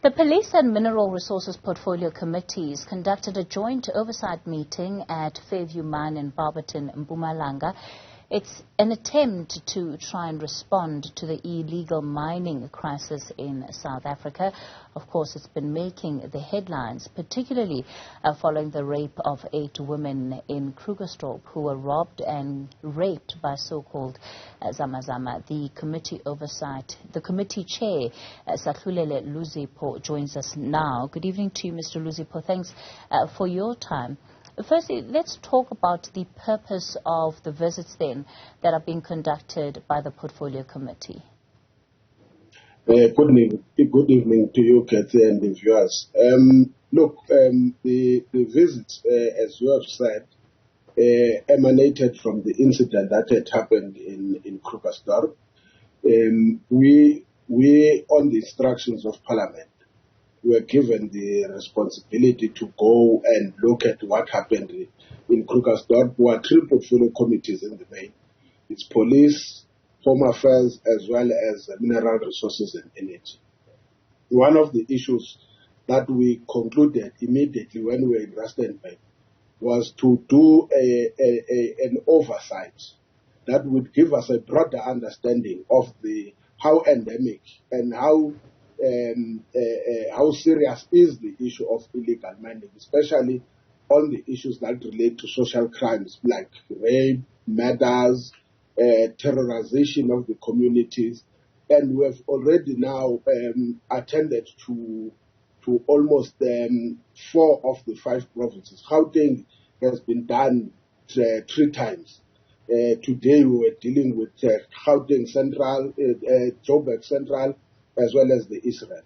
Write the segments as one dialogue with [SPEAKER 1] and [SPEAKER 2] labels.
[SPEAKER 1] The Police and Mineral Resources Portfolio Committees conducted a joint oversight meeting at Fairview Mine in Barberton, Mpumalanga. It's an attempt to try and respond to the illegal mining crisis in South Africa. Of course, it's been making the headlines, particularly following the rape of 8 women in Krugersdorp who were robbed and raped by so-called Zama Zamas. The committee chair, Sahlulele Luzipo, joins us now. Good evening to you, Mr. Luzipo. Thanks for your time. Firstly, let's talk about the purpose of the visits then that are being conducted by the Portfolio Committee.
[SPEAKER 2] Good evening to you, Kathy, and the viewers. The visits, as you have said, emanated from the incident that had happened in Krugersdorp. We, on the instructions of Parliament, were given the responsibility to go and look at what happened in Krugersdorp. There were 3 portfolio committees in the main. It's police, home affairs, as well as mineral resources and energy. One of the issues that we concluded immediately when we were in Rustenburg was to do an oversight that would give us a broader understanding of how endemic and how serious is the issue of illegal mining, especially on the issues that relate to social crimes like rape, murders, terrorization of the communities. And we have already now attended to almost 4 of the 5 provinces. Gauteng has been done 3 times. Today we were dealing with Gauteng Central, Joburg Central, as well as the Israel.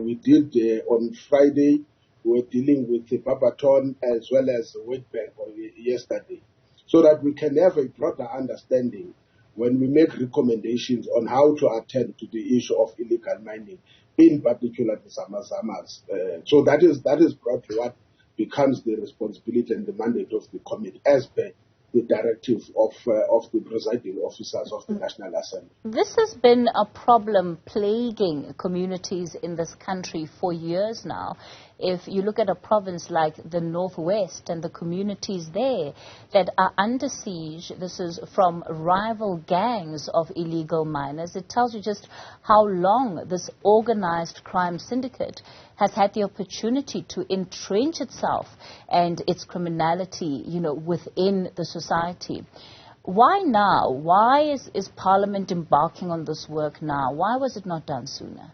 [SPEAKER 2] We did on Friday, we were dealing with the Barberton as well as Witbank yesterday, so that we can have a broader understanding when we make recommendations on how to attend to the issue of illegal mining, in particular the Zama Zamas. So that is broadly what becomes the responsibility and the mandate of the committee as per the directive of the presiding officers of the National Assembly.
[SPEAKER 1] This has been a problem plaguing communities in this country for years now. If you look at a province like the Northwest and the communities there that are under siege, this is from rival gangs of illegal miners. It tells you just how long this organized crime syndicate has had the opportunity to entrench itself and its criminality, within the society. Why now? Why is Parliament embarking on this work now? Why was it not done sooner?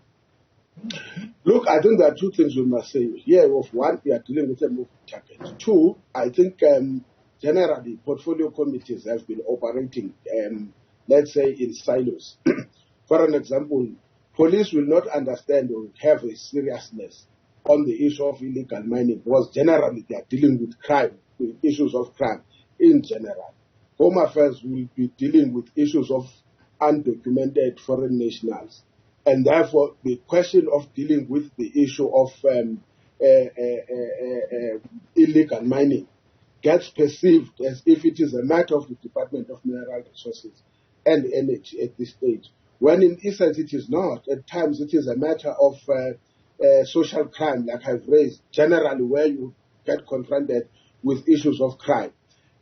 [SPEAKER 2] Look, I think there are 2 things we must say here. One, we are dealing with a moving target. 2, I think generally portfolio committees have been operating, let's say, in silos. For an example, police will not understand or have a seriousness on the issue of illegal mining because generally they are dealing with crime, with issues of crime in general. Home Affairs will be dealing with issues of undocumented foreign nationals. And therefore, the question of dealing with the issue of illegal mining gets perceived as if it is a matter of the Department of Mineral Resources and Energy at this stage, when in essence it is not. At times it is a matter of social crime, like I've raised, generally where you get confronted with issues of crime.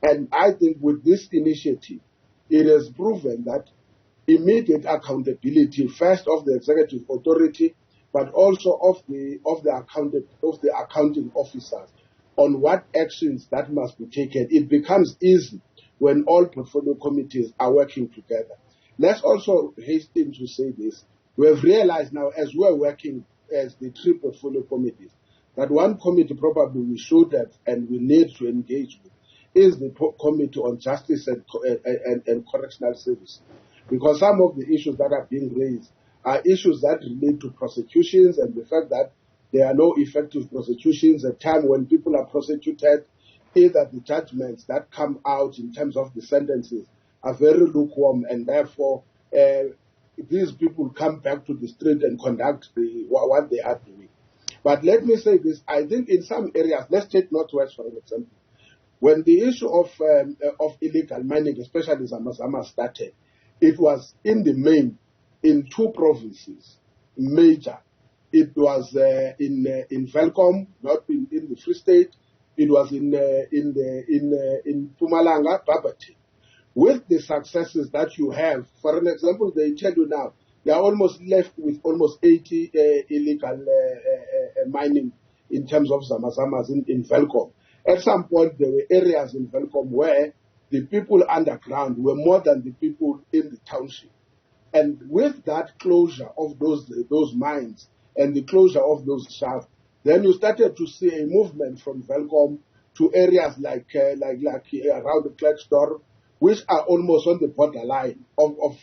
[SPEAKER 2] And I think with this initiative, it has proven that immediate accountability, first of the executive authority, but also of the accounting officers on what actions that must be taken. It becomes easy when all portfolio committees are working together. Let's also hasten to say this. We have realized now, as we are working as the 3 portfolio committees, that one committee probably we should have and we need to engage with is the Committee on Justice and Correctional Services. Because some of the issues that are being raised are issues that relate to prosecutions and the fact that there are no effective prosecutions. At time when people are prosecuted, either the judgments that come out in terms of the sentences are very lukewarm, and therefore these people come back to the street and conduct what they are doing. But let me say this, I think in some areas, let's take Northwest for an example. When the issue of illegal mining, especially Zama Zamas, started, it was in the main in 2 provinces, major, It was in Velcom, not in the Free State. It was in Mpumalanga, Barberton. With the successes that you have, for an example, they tell you now, they are almost left with almost 80 illegal mining in terms of Zama Zamas in Velcom. At some point, there were areas in Velcom where the people underground were more than the people in the township. And with that closure of those mines and the closure of those shafts, then you started to see a movement from Velcom to areas like around the Klerksdorp, which are almost on the borderline of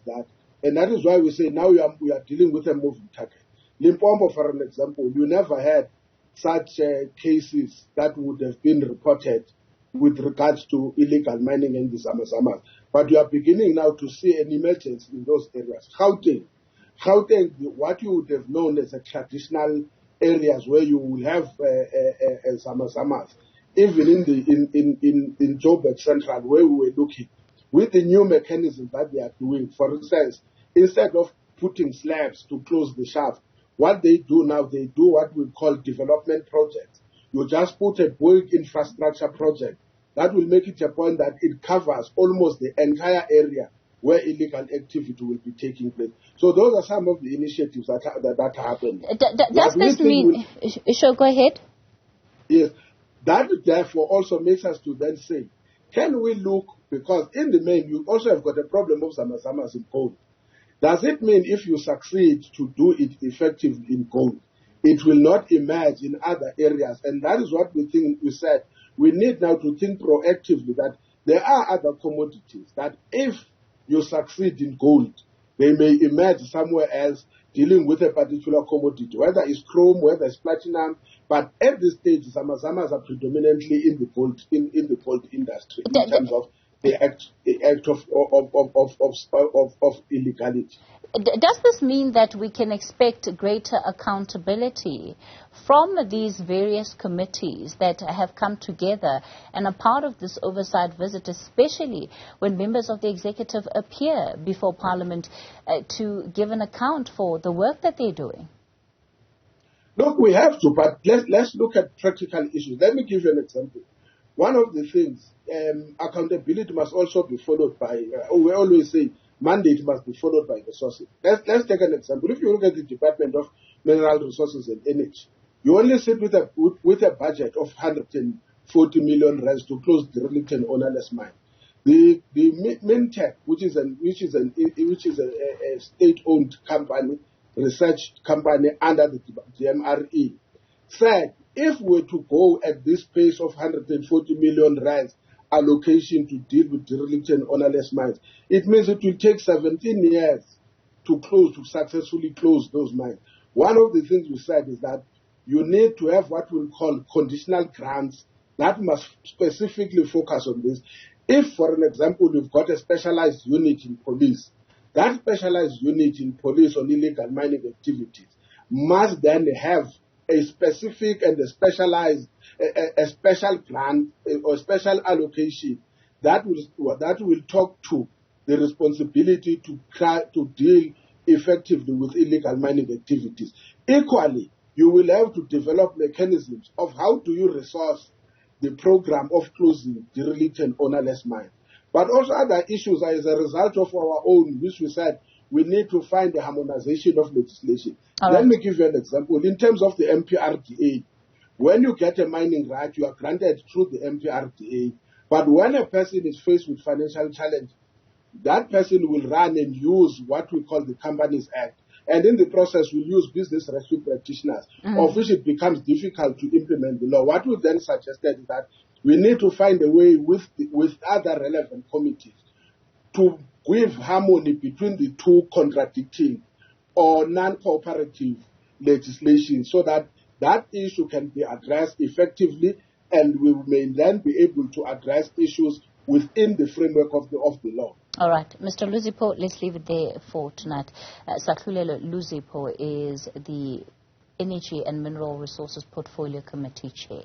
[SPEAKER 2] that. And that is why we say now we are dealing with a moving target. Limpopo, for an example, you never had such cases that would have been reported with regards to illegal mining in the Zama Zamas. But you are beginning now to see an emergence in those areas. Gauteng, what you would have known as a traditional areas where you will have Zama Zamas, even in Joburg Central, where we were looking, with the new mechanism that they are doing. For instance, instead of putting slabs to close the shaft, what they do now, they do what we call development projects. You just put a big infrastructure project that will make it a point that it covers almost the entire area where illegal activity will be taking place. So those are some of the initiatives that happen.
[SPEAKER 1] Does this mean... Sure, go ahead.
[SPEAKER 2] Yes. That therefore also makes us to then say, can we look, because in the main you also have got a problem of Zama Zamas in gold. Does it mean if you succeed to do it effectively in gold, it will not emerge in other areas? And that is what we said. We need now to think proactively that there are other commodities that if you succeed in gold, they may emerge somewhere else dealing with a particular commodity, whether it's chrome, whether it's platinum. But at this stage, Zama Zamas are predominantly in the gold industry in terms of the act of illegality.
[SPEAKER 1] Does this mean that we can expect greater accountability from these various committees that have come together and are part of this oversight visit, especially when members of the executive appear before Parliament to give an account for the work that they're doing?
[SPEAKER 2] Look, we have to, but let's look at practical issues. Let me give you an example. One of the things, accountability must also be followed by, we always say, mandate must be followed by resources. Let's take an example. If you look at the Department of Mineral Resources and Energy, you only sit with a budget of 140 million rands to close the Darlington ownerless mine. The Mintech, which is a state-owned company, research company under the DMRE, said if we were to go at this pace of 140 million rands allocation to deal with Darlington ownerless mines, it means it will take 17 years to successfully close those mines. One of the things we said is that you need to have what we call conditional grants that must specifically focus on this. If, for an example, you've got a specialized unit in police, that specialized unit in police on illegal mining activities must then have a specific and a specialized, a special plan or special allocation that will talk to the responsibility to deal effectively with illegal mining activities. Equally, you will have to develop mechanisms of how do you resource the program of closing the Darlington ownerless mine. But also other issues are as a result of our own, which we said we need to find a harmonization of legislation. Let me give you an example. In terms of the MPRDA, when you get a mining right, you are granted through the MPRDA. But when a person is faced with financial challenge, that person will run and use what we call the Companies Act. And in the process, will use business rescue practitioners, of which it becomes difficult to implement the law. What we then suggested is that we need to find a way with other relevant committees to give harmony between the two contradicting or non-cooperative legislation so that that issue can be addressed effectively and we may then be able to address issues within the framework of the law.
[SPEAKER 1] All right. Mr. Luzipo, let's leave it there for tonight. Sahlulele Luzipo is the Energy and Mineral Resources Portfolio Committee Chair.